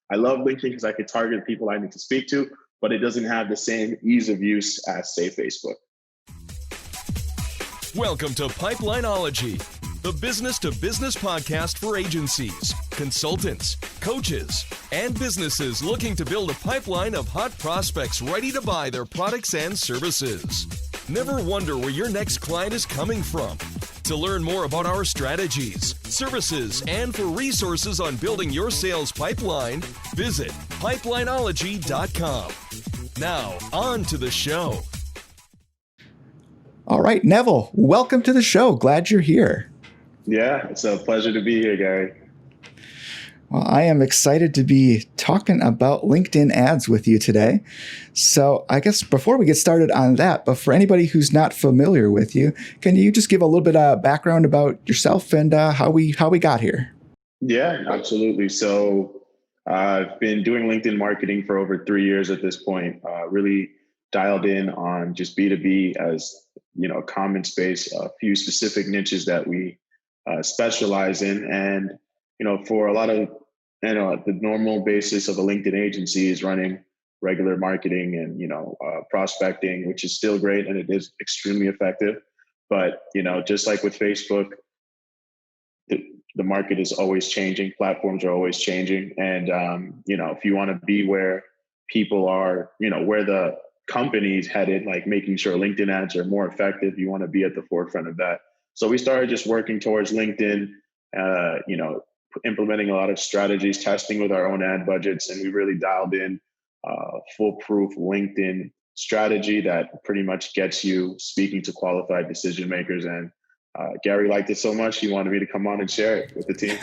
I love LinkedIn because I can target people I need to speak to, but it doesn't have the same ease of use as, say, Facebook. Welcome to Pipelineology, the business-to-business podcast for agencies, consultants, coaches, and businesses looking to build a pipeline of hot prospects ready to buy their products and services. Never wonder where your next client is coming from. To learn more about our strategies, services, and for resources on building your sales pipeline, visit pipelineology.com. Now, on to the show. All right, Neville, welcome to the show. Glad you're here. Yeah, it's a pleasure to be here, Gary. Well, I am excited to be talking about LinkedIn ads with you today. So I guess before we get started on that, but for anybody who's not familiar with you, can you just give a little bit of background about yourself and how we got here? Yeah, absolutely. So I've been doing LinkedIn marketing for over 3 years at this point, really dialed in on just B2B as, a common space, a few specific niches that we specialize in. And, for a lot of, the normal basis of a LinkedIn agency is running regular marketing and, prospecting, which is still great. And it is extremely effective. But, just like with Facebook, the market is always changing. Platforms are always changing. And, if you want to be where people are, where the company's headed, like making sure LinkedIn ads are more effective, you want to be at the forefront of that. So we started just working towards LinkedIn, implementing a lot of strategies, testing with our own ad budgets. And we really dialed in foolproof LinkedIn strategy that pretty much gets you speaking to qualified decision makers. And Gary liked it so much, he wanted me to come on and share it with the team.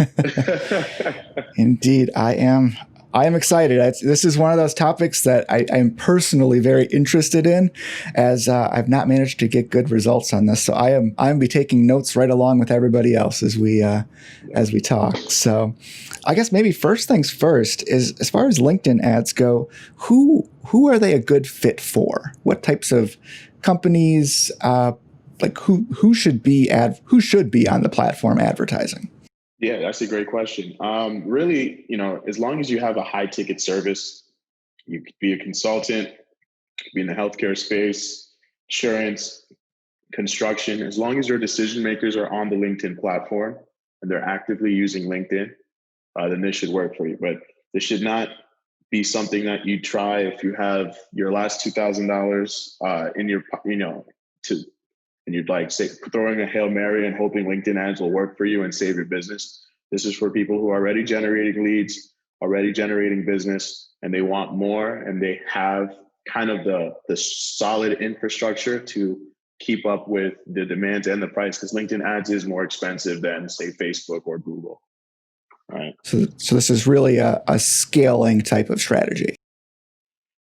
Indeed, I am excited. This is one of those topics that I'm personally very interested in, as I've not managed to get good results on this. So I'm be taking notes right along with everybody else as we talk. So I guess maybe first things first is, as far as LinkedIn ads go, who are they a good fit for? What types of companies, who should be on the platform advertising? Yeah, that's a great question. Really, as long as you have a high ticket service, you could be a consultant, be in the healthcare space, insurance, construction, as long as your decision makers are on the LinkedIn platform and they're actively using LinkedIn, then this should work for you. But this should not be something that you try if you have your last $2,000 in your, and you'd like say throwing a Hail Mary and hoping LinkedIn ads will work for you and save your business. This is for people who are already generating leads, already generating business, and they want more, and they have kind of the solid infrastructure to keep up with the demands and the price, because LinkedIn ads is more expensive than, say, Facebook or Google. Right. So this is really a scaling type of strategy.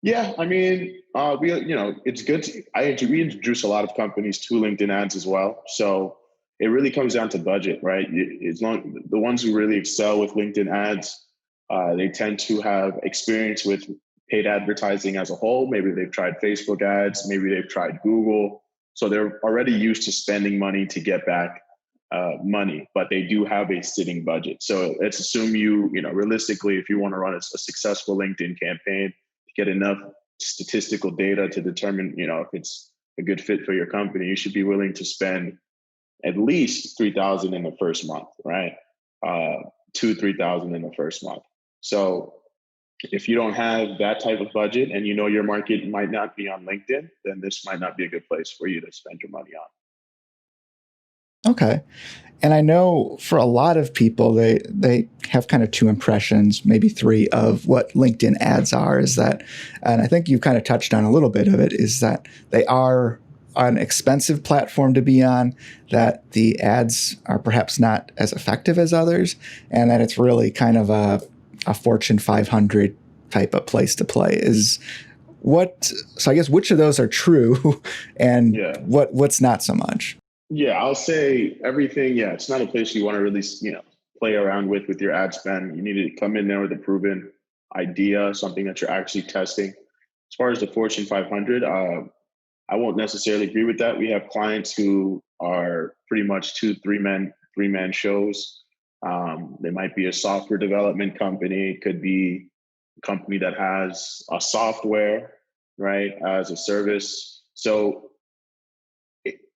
Yeah, I mean, it's good. We introduce a lot of companies to LinkedIn ads as well. So it really comes down to budget, right? The ones who really excel with LinkedIn ads, they tend to have experience with paid advertising as a whole. Maybe they've tried Facebook ads, maybe they've tried Google. So they're already used to spending money to get back money, but they do have a sitting budget. So let's assume realistically, if you want to run a successful LinkedIn campaign, get enough statistical data to determine, if it's a good fit for your company, you should be willing to spend at least $3,000 in the first month, right? $2,000-3,000 in the first month. So if you don't have that type of budget and your market might not be on LinkedIn, then this might not be a good place for you to spend your money on. Okay. And I know for a lot of people, they have kind of two impressions, maybe three, of what LinkedIn ads are. Is that, and I think you've kind of touched on a little bit of it, is that they are an expensive platform to be on, that the ads are perhaps not as effective as others, and that it's really kind of a Fortune 500 type of place to play. So I guess which of those are true and what's not so much? Yeah, I'll say everything. Yeah, it's not a place you want to really, play around with your ad spend. You need to come in there with a proven idea, something that you're actually testing. As far as the Fortune 500, I won't necessarily agree with that. We have clients who are pretty much 2-3 man shows. They might be a software development company. It could be company that has a software, right, as a service. So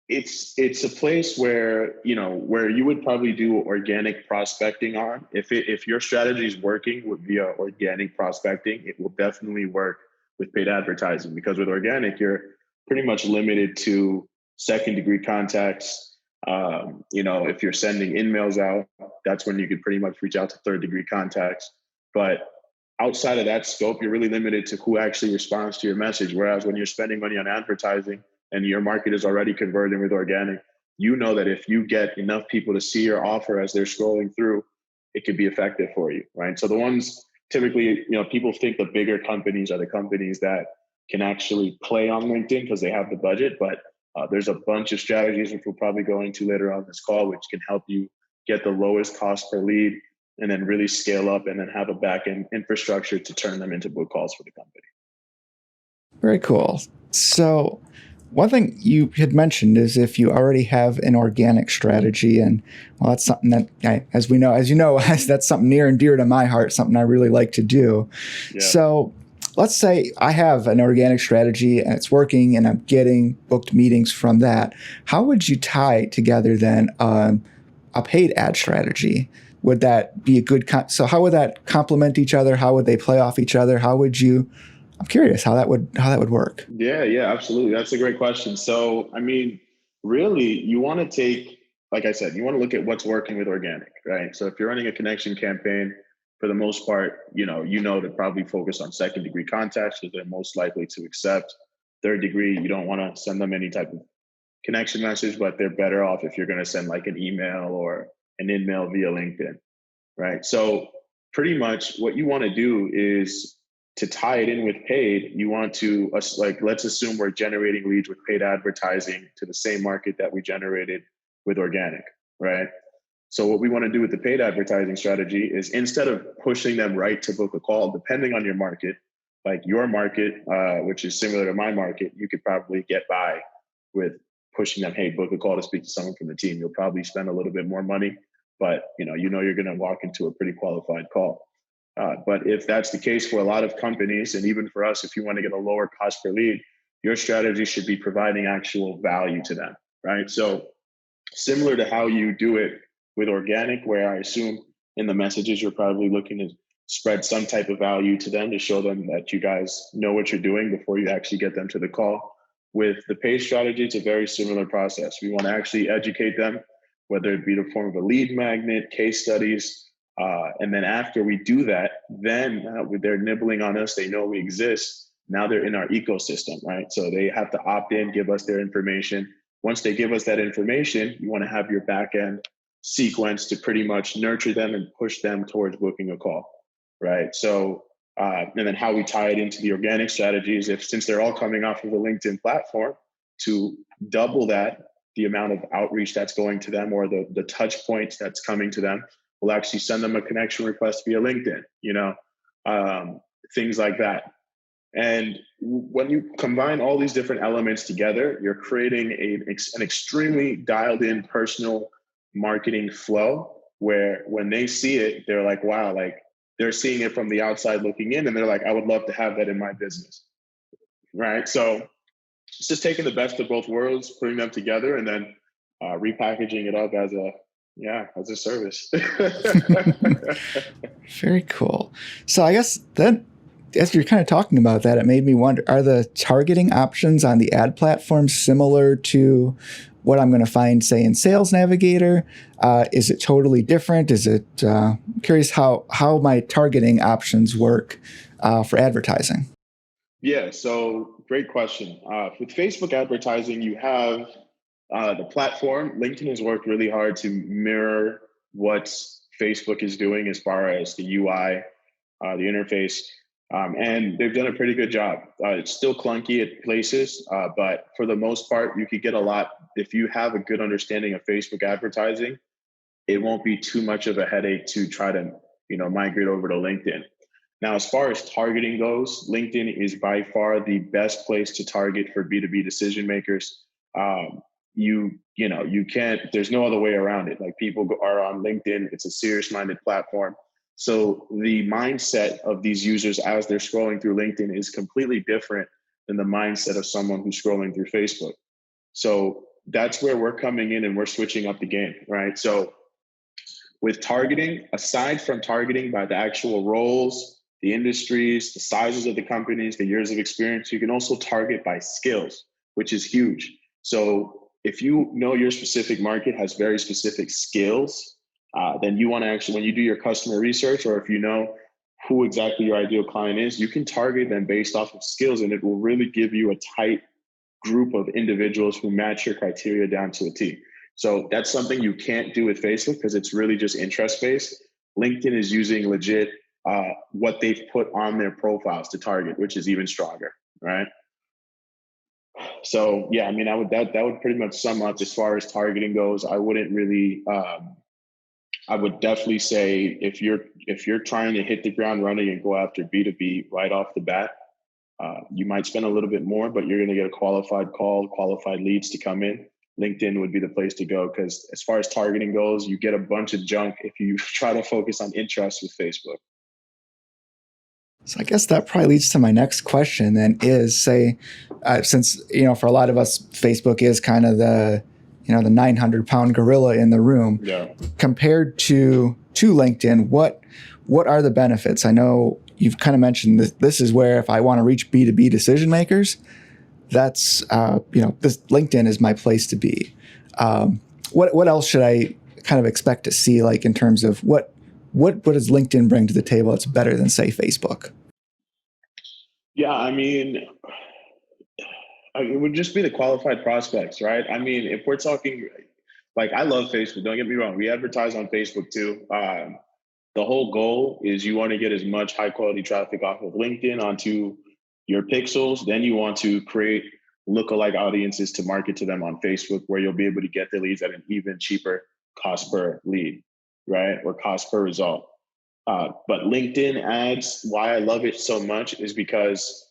it's a place where where you would probably do organic prospecting on. If your strategy is working with via organic prospecting, it will definitely work with paid advertising, because with organic you're pretty much limited to second degree contacts. If you're sending emails out, that's when you could pretty much reach out to third degree contacts. But outside of that scope, you're really limited to who actually responds to your message. Whereas when you're spending money on advertising and your market is already converting with organic, you know that if you get enough people to see your offer as they're scrolling through, it could be effective for you, right? So the ones typically, people think the bigger companies are the companies that can actually play on LinkedIn because they have the budget, but there's a bunch of strategies which we'll probably go into later on this call, which can help you get the lowest cost per lead and then really scale up and then have a back end infrastructure to turn them into book calls for the company. Very cool. So one thing you had mentioned is if you already have an organic strategy, and well, that's something that, as you know, that's something near and dear to my heart, something I really like to do. Yeah. So let's say I have an organic strategy and it's working and I'm getting booked meetings from that. How would you tie together then a paid ad strategy? Would that be a good, so how would that complement each other? How would they play off each other? I'm curious how that would work. Yeah, absolutely. That's a great question. So, really, you want to take, like I said, you want to look at what's working with organic, right? So if you're running a connection campaign, for the most part, you know to probably focus on second degree contacts because they're most likely to accept. Third degree, you don't want to send them any type of connection message, but they're better off if you're going to send like an email or an in-mail via LinkedIn, right? So pretty much what you want to do is to tie it in with paid, you want to, let's assume we're generating leads with paid advertising to the same market that we generated with organic, right? So what we want to do with the paid advertising strategy is, instead of pushing them right to book a call, depending on your market, like your market, which is similar to my market, you could probably get by with pushing them, hey, book a call to speak to someone from the team. You'll probably spend a little bit more money, but you're going to walk into a pretty qualified call. But if that's the case for a lot of companies, and even for us, if you want to get a lower cost per lead, your strategy should be providing actual value to them, right? So similar to how you do it with organic, where I assume in the messages, you're probably looking to spread some type of value to them to show them that you guys know what you're doing before you actually get them to the call. With the paid strategy, it's a very similar process. We want to actually educate them, whether it be in the form of a lead magnet, case studies, and then after we do that, then they're nibbling on us. They know we exist. Now they're in our ecosystem, right? So they have to opt in, give us their information. Once they give us that information, you want to have your back end sequence to pretty much nurture them and push them towards booking a call, right? So, and then how we tie it into the organic strategies, since they're all coming off of the LinkedIn platform, to double that, the amount of outreach that's going to them, or the touch points that's coming to them, we'll actually send them a connection request via LinkedIn, things like that. And when you combine all these different elements together, you're creating an extremely dialed in personal marketing flow, where when they see it, they're like, wow, like they're seeing it from the outside looking in, and they're like, I would love to have that in my business, right? So it's just taking the best of both worlds, putting them together, and then repackaging it up as a service. Very cool. So I guess then, as you're kind of talking about that, it made me wonder, are the targeting options on the ad platform similar to what I'm going to find, say, in Sales Navigator? Is it totally different? Is it, curious how my targeting options work for advertising? Yeah, so great question. With Facebook advertising, you have the platform. LinkedIn has worked really hard to mirror what Facebook is doing as far as the UI, the interface, and they've done a pretty good job. It's still clunky at places, but for the most part, you could get a lot. If you have a good understanding of Facebook advertising, it won't be too much of a headache to try to migrate over to LinkedIn. Now, as far as targeting goes, LinkedIn is by far the best place to target for B2B decision makers. You can't, there's no other way around it. Like, people are on LinkedIn. It's a serious minded platform. So the mindset of these users as they're scrolling through LinkedIn is completely different than the mindset of someone who's scrolling through Facebook. So that's where we're coming in and we're switching up the game, right? So with targeting, aside from targeting by the actual roles, the industries, the sizes of the companies, the years of experience, you can also target by skills, which is huge. So if you know your specific market has very specific skills, then you want to actually, when you do your customer research, or if you know who exactly your ideal client is, you can target them based off of skills, and it will really give you a tight group of individuals who match your criteria down to a T. So that's something you can't do with Facebook because it's really just interest based. LinkedIn is using legit what they've put on their profiles to target, which is even stronger, right? So yeah, I mean, that would pretty much sum up as far as targeting goes. I wouldn't really. I would definitely say if you're trying to hit the ground running and go after B2B right off the bat, you might spend a little bit more, but you're going to get a qualified call, qualified leads to come in. LinkedIn would be the place to go because as far as targeting goes, you get a bunch of junk if you try to focus on interest with Facebook. So I guess that probably leads to my next question then is say, since, for a lot of us, Facebook is kind of the 900-pound gorilla in the room. Yeah. Compared to LinkedIn, what are the benefits? I know you've kind of mentioned that this is where if I want to reach B2B decision makers, that's, this LinkedIn is my place to be. What else should I kind of expect to see, like in terms of what does LinkedIn bring to the table that's better than, say, Facebook? Yeah, I mean, it would just be the qualified prospects, right? I mean, if we're talking, like, I love Facebook. Don't get me wrong. We advertise on Facebook too. The whole goal is you want to get as much high quality traffic off of LinkedIn onto your pixels. Then you want to create lookalike audiences to market to them on Facebook, where you'll be able to get the leads at an even cheaper cost per lead, right? Or cost per result. But LinkedIn ads, why I love it so much is because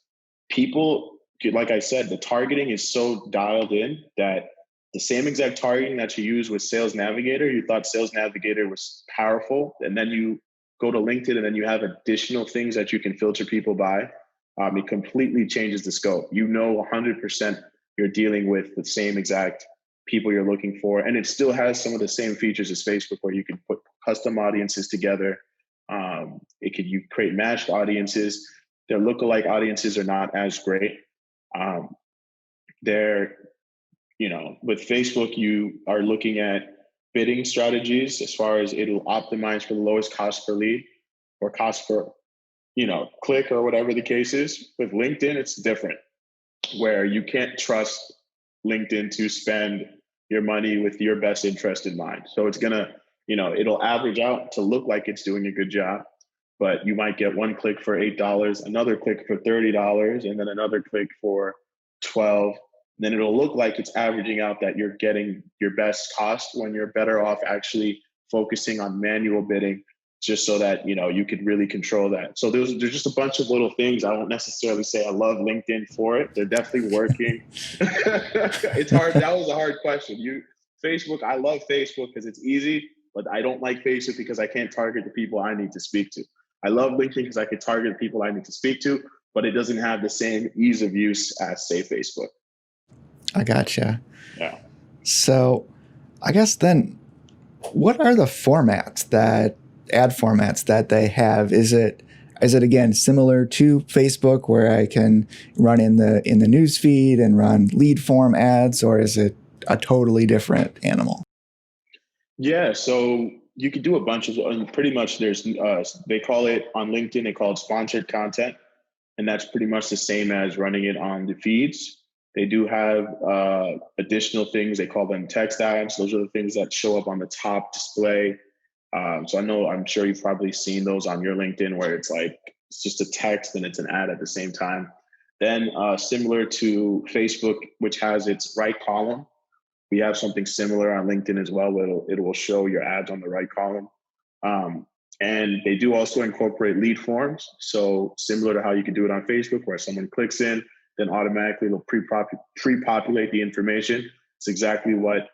people, like I said, the targeting is so dialed in that the same exact targeting that you use with Sales Navigator, you thought Sales Navigator was powerful, and then you go to LinkedIn and then you have additional things that you can filter people by. It completely changes the scope. 100% you're dealing with the same exact people you're looking for, and it still has some of the same features as Facebook, where you can put custom audiences together. You create matched audiences. Their lookalike audiences are not as great. With Facebook, you are looking at bidding strategies as far as it'll optimize for the lowest cost per lead or cost per, click or whatever the case is. With LinkedIn, it's different, where you can't trust LinkedIn to spend your money with your best interest in mind. So it's going to, it'll average out to look like it's doing a good job, but you might get one click for $8, another click for $30, and then another click for $12. Then it'll look like it's averaging out that you're getting your best cost when you're better off actually focusing on manual bidding, just so that, you could really control that. So there's just a bunch of little things. I won't necessarily say I love LinkedIn for it. They're definitely working. It's hard. That was a hard question. Facebook, I love Facebook because it's easy, but I don't like Facebook because I can't target the people I need to speak to. I love LinkedIn because I can target the people I need to speak to, but it doesn't have the same ease of use as, say, Facebook. I gotcha. Yeah. So I guess then, what are the ad formats that they have? Is it again similar to Facebook, where I can run in the news feed and run lead form ads, or is it a totally different animal? Yeah, so you could do a bunch of, pretty much there's, they call it on LinkedIn, they call it sponsored content. And that's pretty much the same as running it on the feeds. They do have additional things. They call them text ads. Those are the things that show up on the top display. So I'm sure you've probably seen those on your LinkedIn, where it's just a text and it's an ad at the same time. Then similar to Facebook, which has its right column, we have something similar on LinkedIn as well, where it will show your ads on the right column. And they do also incorporate lead forms. So similar to how you can do it on Facebook, where someone clicks in, then automatically it'll pre-populate the information. It's exactly what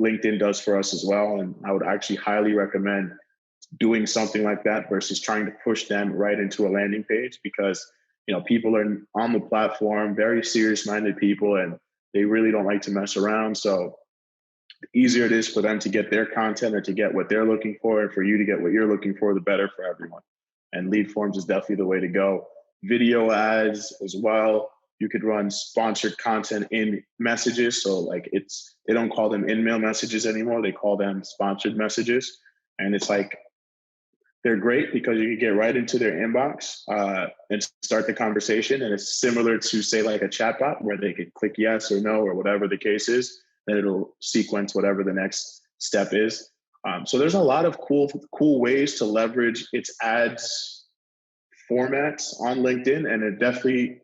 LinkedIn does for us as well. And I would actually highly recommend doing something like that versus trying to push them right into a landing page, because people are on the platform, very serious minded people, and they really don't like to mess around. So the easier it is for them to get their content or to get what they're looking for, and for you to get what you're looking for, the better for everyone. And lead forms is definitely the way to go. Video ads as well. You could run sponsored content in messages. So like they don't call them in-mail messages anymore. They call them sponsored messages. And it's like, they're great because you can get right into their inbox and start the conversation. And it's similar to, say, like a chatbot, where they could click yes or no or whatever the case is. Then it'll sequence whatever the next step is. So there's a lot of cool ways to leverage its ads formats on LinkedIn, and it definitely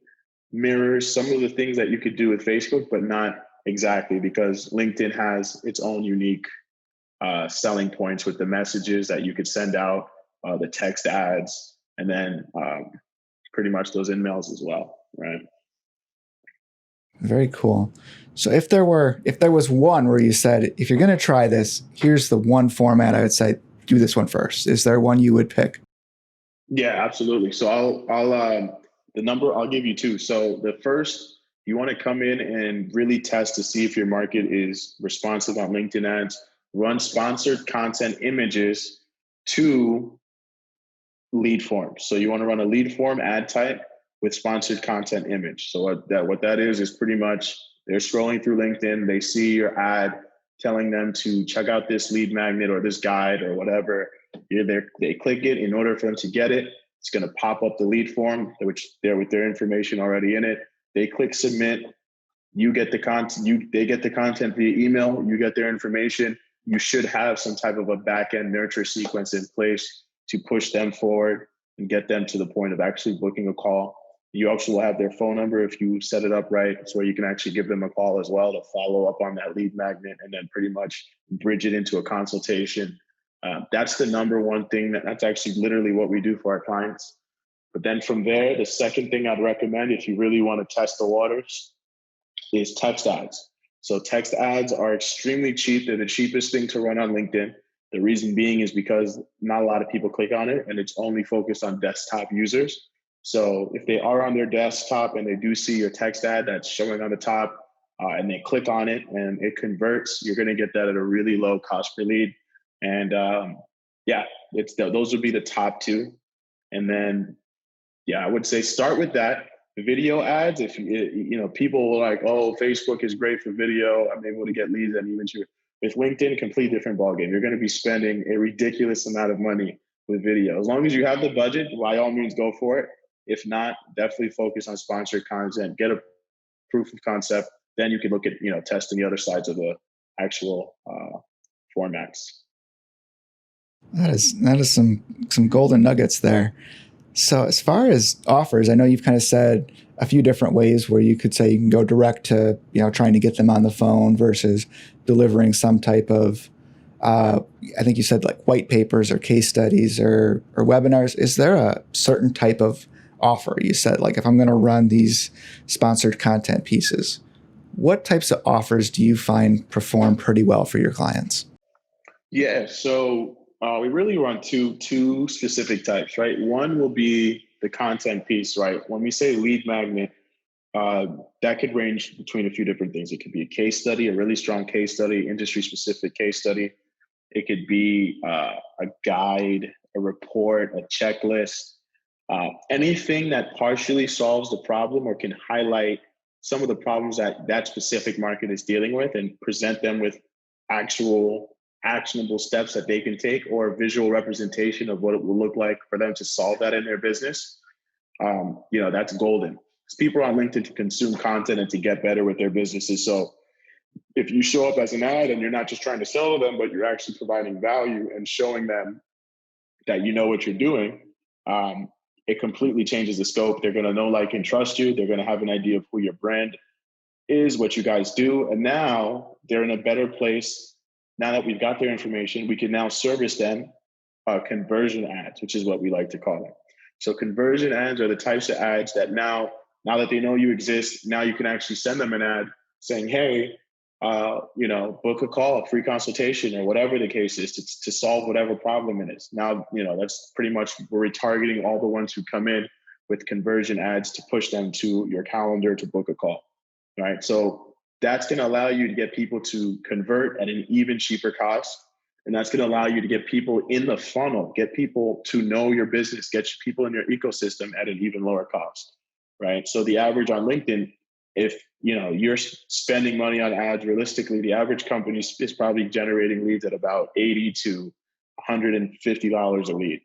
mirrors some of the things that you could do with Facebook, but not exactly, because LinkedIn has its own unique selling points with the messages that you could send out, the text ads, and then pretty much those in-mails as well, right? Very cool. So if there was one where you said, if you're going to try this, here's the one format I would say, do this one first. Is there one you would pick? Yeah, absolutely. So I'll the number, I'll give you two. So the first, you want to come in and really test to see if your market is responsive on LinkedIn ads. Run sponsored content images to lead forms. So you want to run a lead form ad type with sponsored content image. So what that is pretty much, they're scrolling through LinkedIn, they see your ad telling them to check out this lead magnet or this guide or whatever. They click it. In order for them to get it, it's going to pop up the lead form, which they're with their information already in it. They click submit. You get the content. They get the content via email. You get their information. You should have some type of a back-end nurture sequence in place to push them forward and get them to the point of actually booking a call. You also will have their phone number if you set it up right, so you can actually give them a call as well to follow up on that lead magnet, and then pretty much bridge it into a consultation. That's the number one thing. That's actually literally what we do for our clients. But then from there, the second thing I'd recommend, if you really want to test the waters, is text ads. So text ads are extremely cheap. They're the cheapest thing to run on LinkedIn. The reason being is because not a lot of people click on it, and it's only focused on desktop users. So if they are on their desktop and they do see your text ad that's showing on the top, and they click on it and it converts, you're going to get that at a really low cost per lead. And those would be the top two. And then, I would say start with that. The video ads, if people were like, oh, Facebook is great for video, I'm able to get leads and even you. With LinkedIn, complete different ballgame. You're going to be spending a ridiculous amount of money with video. As long as you have the budget, by all means, go for it. If not, definitely focus on sponsored content, get a proof of concept. Then you can look at, testing the other sides of the actual formats. That is some golden nuggets there. So as far as offers, I know you've kind of said a few different ways where you could say you can go direct to, trying to get them on the phone versus delivering some type of, I think you said like white papers or case studies or webinars. Is there a certain type of offer? You said, like, if I'm going to run these sponsored content pieces, what types of offers do you find perform pretty well for your clients? Yeah, so we really run two specific types, right? One will be the content piece, right? When we say lead magnet, that could range between a few different things. It could be a case study, a really strong case study, industry-specific case study. It could be a guide, a report, a checklist, anything that partially solves the problem or can highlight some of the problems that specific market is dealing with and present them with actual actionable steps that they can take, or a visual representation of what it will look like for them to solve that in their business. That's golden. Because people are on LinkedIn to consume content and to get better with their businesses. So if you show up as an ad and you're not just trying to sell them, but you're actually providing value and showing them that you know what you're doing, it completely changes the scope. They're going to know, like, and trust you. They're going to have an idea of who your brand is, what you guys do. And now they're in a better place. Now that we've got their information, we can now service them conversion ads, which is what we like to call them. So conversion ads are the types of ads that now that they know you exist, now you can actually send them an ad saying, hey, book a call, a free consultation, or whatever the case is to solve whatever problem it is. Now, that's pretty much, we're retargeting all the ones who come in with conversion ads to push them to your calendar to book a call, right? So that's going to allow you to get people to convert at an even cheaper cost. And that's going to allow you to get people in the funnel, get people to know your business, get people in your ecosystem at an even lower cost, right? So the average on LinkedIn, if you're spending money on ads, realistically, the average company is probably generating leads at about $80 to $150 a lead,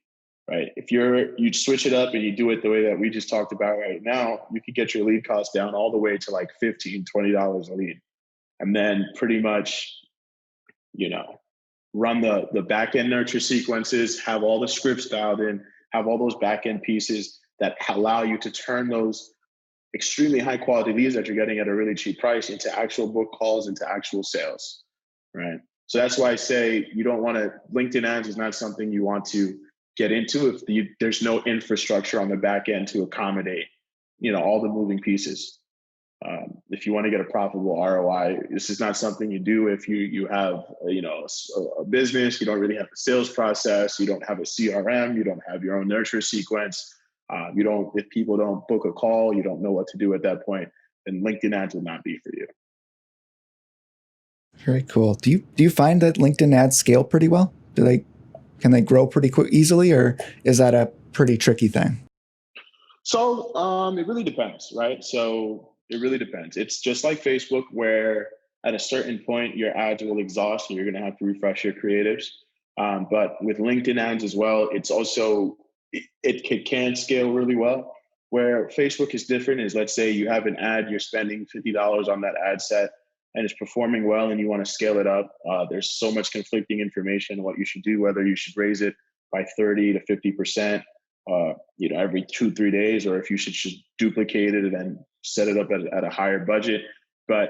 right? If you switch it up and you do it the way that we just talked about right now, you could get your lead cost down all the way to like $15, $20 a lead. And then pretty much, run the back end nurture sequences, have all the scripts dialed in, have all those back end pieces that allow you to turn those extremely high quality leads that you're getting at a really cheap price into actual book calls, into actual sales, right? So that's why I say LinkedIn ads is not something you want to get into if there's no infrastructure on the back end to accommodate, all the moving pieces. If you want to get a profitable ROI, this is not something you do if you have a business, you don't really have a sales process, you don't have a CRM, you don't have your own nurture sequence, if people don't book a call, you don't know what to do at that point, then LinkedIn ads will not be for you. Very cool. Do you find that LinkedIn ads scale pretty well? Can they grow pretty quick easily, or is that a pretty tricky thing? So it really depends, right? So it really depends. It's just like Facebook, where at a certain point your ads will exhaust and you're going to have to refresh your creatives. But with LinkedIn ads as well, it's also, it can scale really well. Where Facebook is different is, let's say you have an ad, you're spending $50 on that ad set and it's performing well and you want to scale it up. There's so much conflicting information on what you should do, whether you should raise it by 30 to 50%, every 2-3 days, or if you should just duplicate it and then set it up at a higher budget. But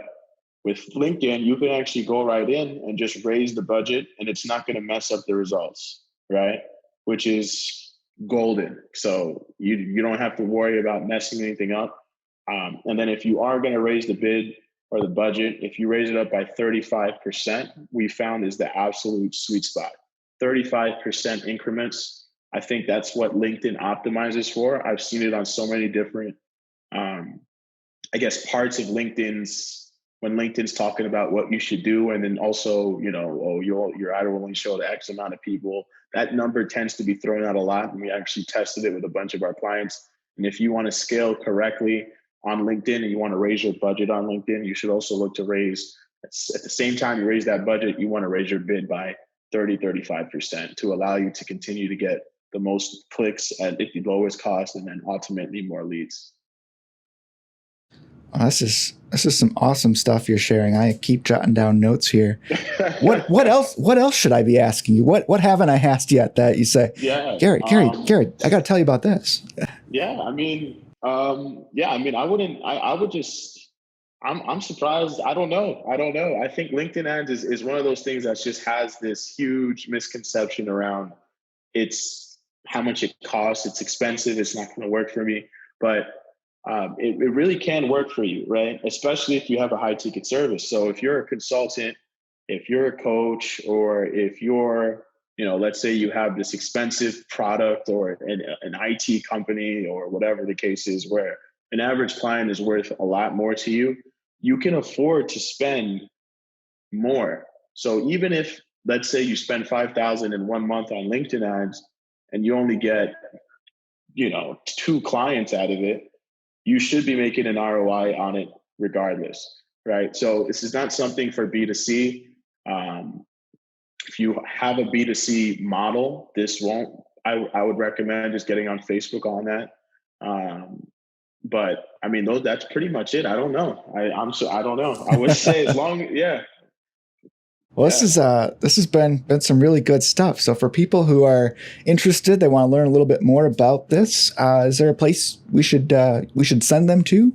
with LinkedIn, you can actually go right in and just raise the budget and it's not going to mess up the results, right? Which is golden. So you don't have to worry about messing anything up. And then if you are going to raise the bid or the budget, if you raise it up by 35%, we found is the absolute sweet spot. 35% increments. I think that's what LinkedIn optimizes for. I've seen it on so many different, parts of when LinkedIn's talking about what you should do. And then also, your ad will only show to X amount of people. That number tends to be thrown out a lot. And we actually tested it with a bunch of our clients. And if you want to scale correctly on LinkedIn and you want to raise your budget on LinkedIn, you should also look to raise, at the same time you raise that budget, you want to raise your bid by 30-35% to allow you to continue to get the most clicks at the lowest cost and then ultimately more leads. Oh, this is some awesome stuff you're sharing. I keep jotting down notes here. What else should I be asking you? What haven't I asked yet that you say, Gary, I got to tell you about this? I'm surprised. I don't know. I think LinkedIn ads is one of those things that just has this huge misconception around it's how much it costs. It's expensive. It's not going to work for me, but it really can work for you, right? Especially if you have a high ticket service. So if you're a consultant, if you're a coach, or if you're, let's say you have this expensive product or an IT company or whatever the case is, where an average client is worth a lot more to you, you can afford to spend more. So even if, let's say you spend $5,000 in 1 month on LinkedIn ads and you only get, 2 clients out of it, you should be making an ROI on it regardless, right? So this is not something for B2C. If you have a B2C model, this won't, I would recommend just getting on Facebook on that. But that's pretty much it. I don't know. I don't know. I would say as long, yeah. Well, this has been some really good stuff. So for people who are interested, they want to learn a little bit more about this, is there a place we should send them to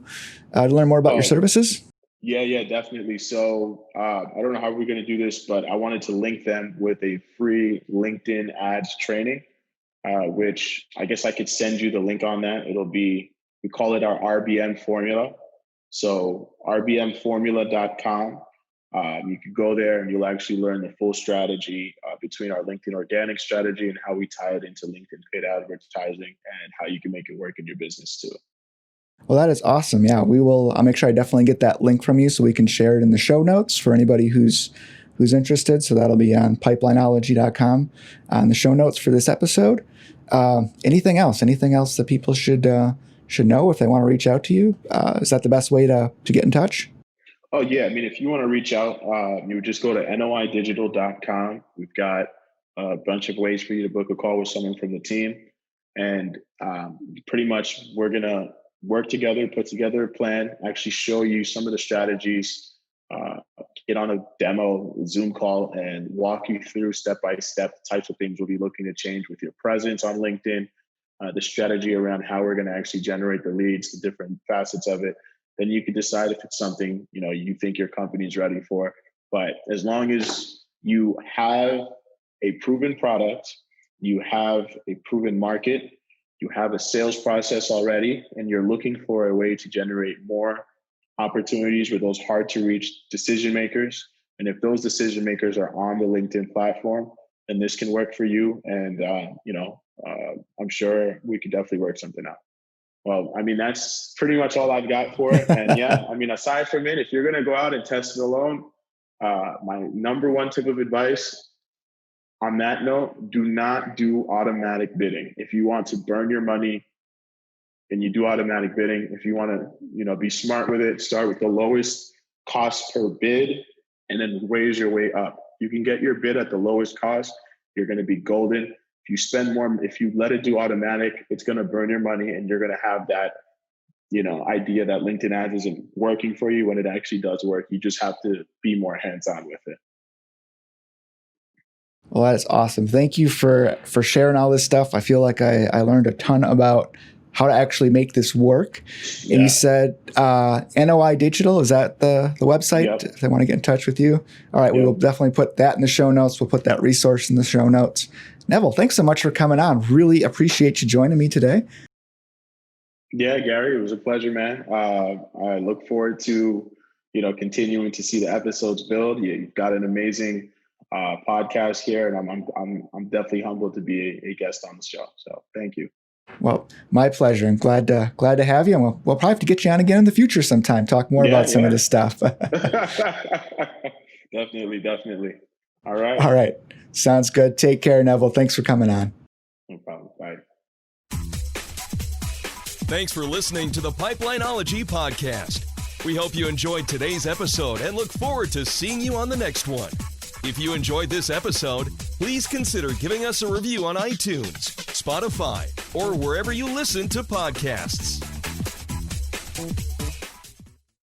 learn more about your services? Yeah, definitely. So I don't know how we're going to do this, but I wanted to link them with a free LinkedIn ads training, which I guess I could send you the link on that. We call it our RBM formula. So rbmformula.com. You could go there and you'll actually learn the full strategy between our LinkedIn organic strategy and how we tie it into LinkedIn paid advertising and how you can make it work in your business too. Well, that is awesome. Yeah, we will. I'll make sure I definitely get that link from you so we can share it in the show notes for anybody who's interested. So that'll be on pipelineology.com on the show notes for this episode. Anything else that people should know if they want to reach out to you? Is that the best way to get in touch? Oh, yeah. I mean, if you want to reach out, you would just go to noidigital.com. We've got a bunch of ways for you to book a call with someone from the team. And pretty much we're going to work together, put together a plan, actually show you some of the strategies, get on a demo Zoom call and walk you through step-by-step the types of things we'll be looking to change with your presence on LinkedIn, the strategy around how we're going to actually generate the leads, the different facets of it. Then you can decide if it's something, you think your company is ready for. But as long as you have a proven product, you have a proven market, you have a sales process already, and you're looking for a way to generate more opportunities with those hard to reach decision makers. And if those decision makers are on the LinkedIn platform, then this can work for you. And, I'm sure we could definitely work something out. Well, I mean, that's pretty much all I've got for it. And yeah, I mean, aside from it, if you're going to go out and test it alone, my number one tip of advice on that note, do not do automatic bidding. If you want to burn your money and you do automatic bidding, if you want to, be smart with it, start with the lowest cost per bid and then raise your way up. You can get your bid at the lowest cost. You're going to be golden. If you spend more, if you let it do automatic, it's going to burn your money and you're going to have that, idea that LinkedIn ads isn't working for you when it actually does work. You just have to be more hands-on with it. Well, that is awesome. Thank you for sharing all this stuff. I feel like I learned a ton about how to actually make this work. Yeah. And you said NOI Digital, is that the website? Yep. If they want to get in touch with you. All right, yep. We will definitely put that in the show notes. We'll put that resource in the show notes. Neville, thanks so much for coming on. Really appreciate you joining me today. Yeah, Gary, it was a pleasure, man. I look forward to, continuing to see the episodes build. You've got an amazing podcast here, and I'm definitely humbled to be a guest on the show. So thank you. Well, my pleasure. I'm glad to have you. And we'll probably have to get you on again in the future sometime. Talk more about some of this stuff. Definitely. All right. Sounds good. Take care, Neville. Thanks for coming on. No problem. Bye. Thanks for listening to the Pipelineology podcast. We hope you enjoyed today's episode and look forward to seeing you on the next one. If you enjoyed this episode, please consider giving us a review on iTunes, Spotify, or wherever you listen to podcasts.